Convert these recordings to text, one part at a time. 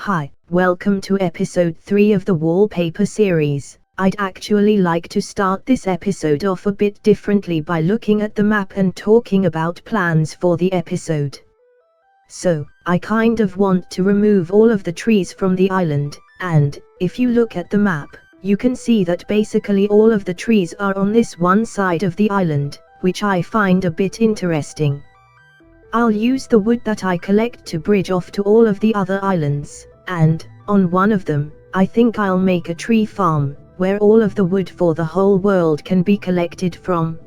Hi, welcome to episode 3 of the Wallpaper series. I'd actually like to start this episode off a bit differently by looking at the map and talking about plans for the episode. So, I kind of want to remove all of the trees from the island, and, if you look at the map, you can see that basically all of the trees are on this one side of the island, which I find a bit interesting. I'll use the wood that I collect to bridge off to all of the other islands, and, on one of them, I think I'll make a tree farm, where all of the wood for the whole world can be collected from.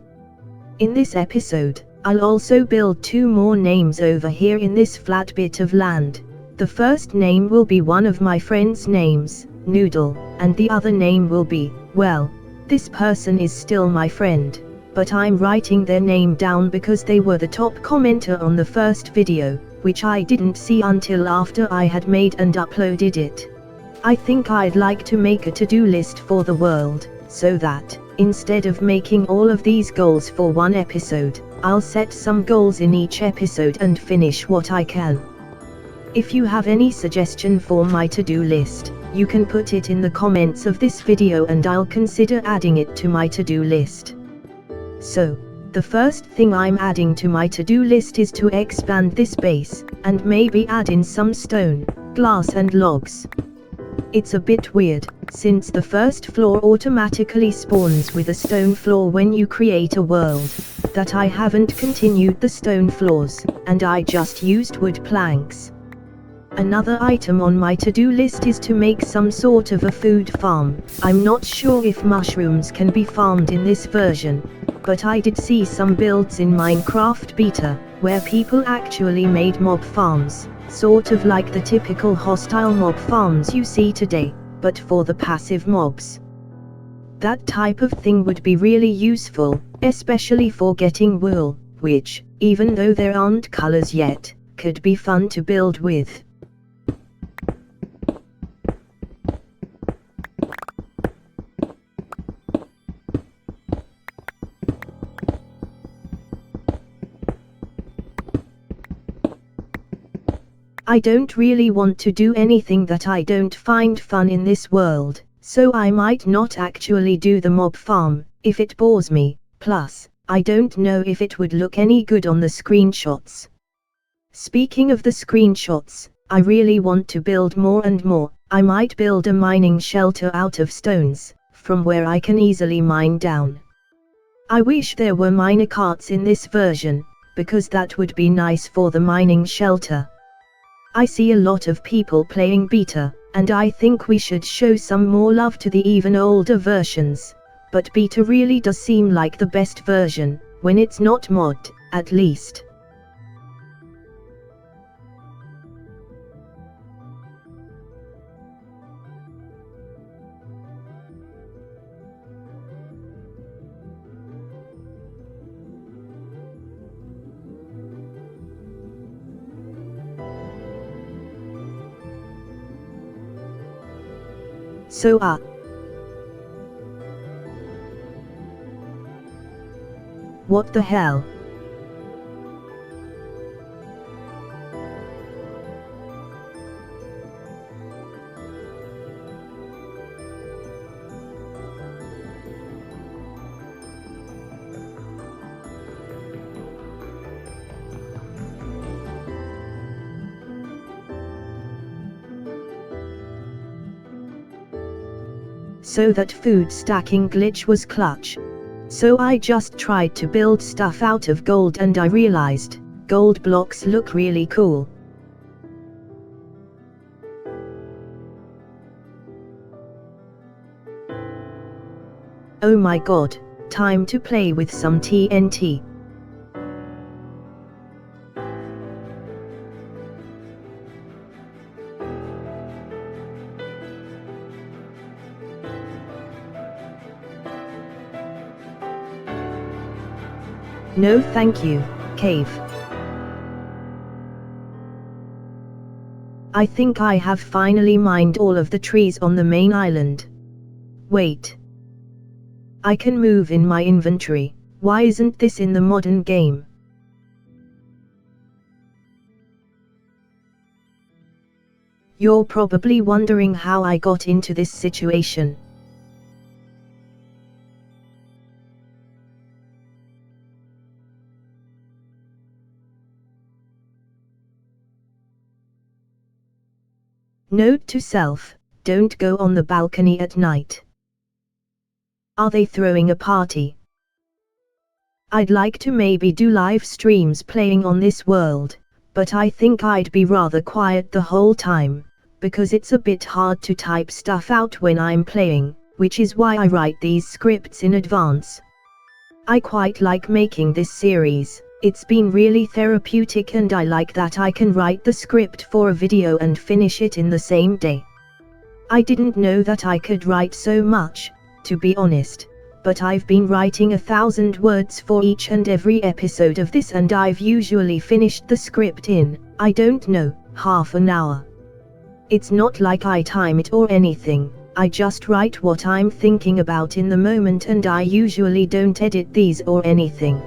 In this episode, I'll also build 2 more names over here in this flat bit of land. The first name will be one of my friend's names, Noodle, and the other name will be, well, this person is still my friend, but I'm writing their name down because they were the top commenter on the first video, which I didn't see until after I had made and uploaded it. I think I'd like to make a to-do list for the world, so that, instead of making all of these goals for one episode, I'll set some goals in each episode and finish what I can. If you have any suggestion for my to-do list, you can put it in the comments of this video and I'll consider adding it to my to-do list. So, the first thing I'm adding to my to-do list is to expand this base, and maybe add in some stone, glass and logs. It's a bit weird, since the first floor automatically spawns with a stone floor when you create a world, that I haven't continued the stone floors, and I just used wood planks. Another item on my to-do list is to make some sort of a food farm. I'm not sure if mushrooms can be farmed in this version, but I did see some builds in Minecraft beta, where people actually made mob farms, sort of like the typical hostile mob farms you see today, but for the passive mobs. That type of thing would be really useful, especially for getting wool, which, even though there aren't colors yet, could be fun to build with. I don't really want to do anything that I don't find fun in this world, so I might not actually do the mob farm, if it bores me, plus, I don't know if it would look any good on the screenshots. Speaking of the screenshots, I really want to build more and more. I might build a mining shelter out of stones, from where I can easily mine down. I wish there were miner carts in this version, because that would be nice for the mining shelter. I see a lot of people playing beta, and I think we should show some more love to the even older versions, but beta really does seem like the best version, when it's not modded, at least. So what the hell? So that food stacking glitch was clutch. So I just tried to build stuff out of gold and I realized, gold blocks look really cool. Oh my god, time to play with some TNT. No thank you, cave. I think I have finally mined all of the trees on the main island. Wait. I can move in my inventory. Why isn't this in the modern game? You're probably wondering how I got into this situation. Note to self, don't go on the balcony at night. Are they throwing a party? I'd like to maybe do live streams playing on this world, but I think I'd be rather quiet the whole time, because it's a bit hard to type stuff out when I'm playing, which is why I write these scripts in advance. I quite like making this series. It's been really therapeutic and I like that I can write the script for a video and finish it in the same day. I didn't know that I could write so much, to be honest, but I've been writing 1,000 words for each and every episode of this and I've usually finished the script in, I don't know, half an hour. It's not like I time it or anything, I just write what I'm thinking about in the moment and I usually don't edit these or anything.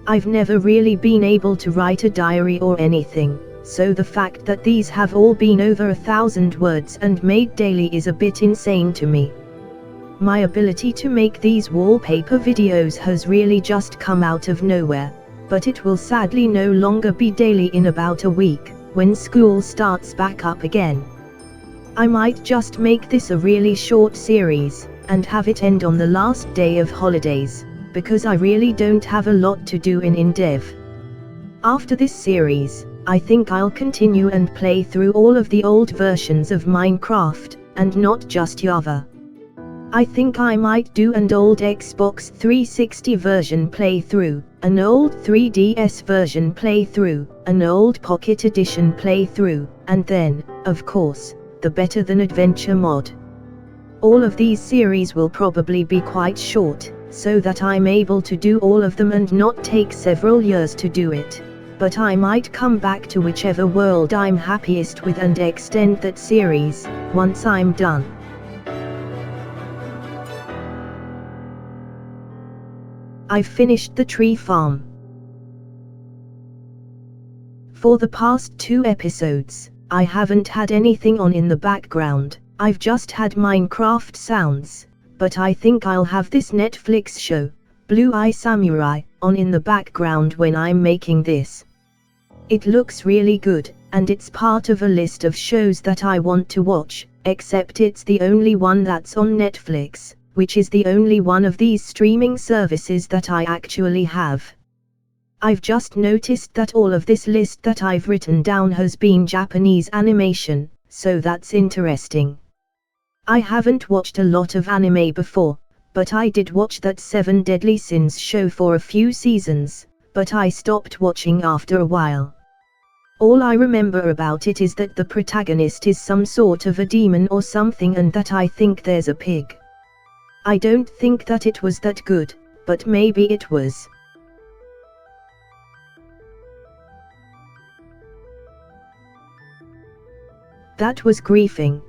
I've never really been able to write a diary or anything, so the fact that these have all been over 1,000 words and made daily is a bit insane to me. My ability to make these wallpaper videos has really just come out of nowhere, but it will sadly no longer be daily in about a week, when school starts back up again. I might just make this a really short series, and have it end on the last day of holidays, because I really don't have a lot to do in Indev. After this series, I think I'll continue and play through all of the old versions of Minecraft, and not just Java. I think I might do an old Xbox 360 version playthrough, an old 3DS version playthrough, an old Pocket Edition playthrough, and then, of course, the Better Than Adventure mod. All of these series will probably be quite short, so that I'm able to do all of them and not take several years to do it, but I might come back to whichever world I'm happiest with and extend that series, once I'm done. I've finished the tree farm. For the past 2 episodes, I haven't had anything on in the background, I've just had Minecraft sounds, but I think I'll have this Netflix show, Blue Eye Samurai, on in the background when I'm making this. It looks really good, and it's part of a list of shows that I want to watch, except it's the only one that's on Netflix, which is the only one of these streaming services that I actually have. I've just noticed that all of this list that I've written down has been Japanese animation, so that's interesting. I haven't watched a lot of anime before, but I did watch that 7 Deadly Sins show for a few seasons, but I stopped watching after a while. All I remember about it is that the protagonist is some sort of a demon or something and that I think there's a pig. I don't think that it was that good, but maybe it was. That was griefing.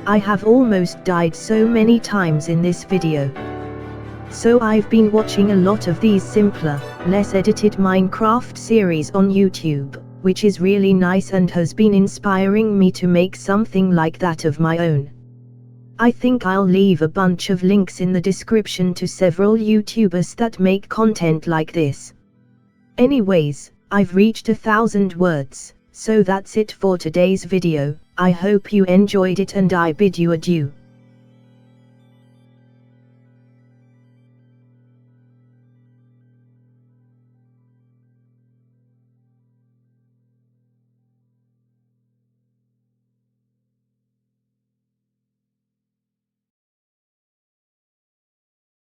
I have almost died so many times in this video. So I've been watching a lot of these simpler, less edited Minecraft series on YouTube, which is really nice and has been inspiring me to make something like that of my own. I think I'll leave a bunch of links in the description to several YouTubers that make content like this. Anyways, I've reached 1,000 words, so that's it for today's video. I hope you enjoyed it and I bid you adieu.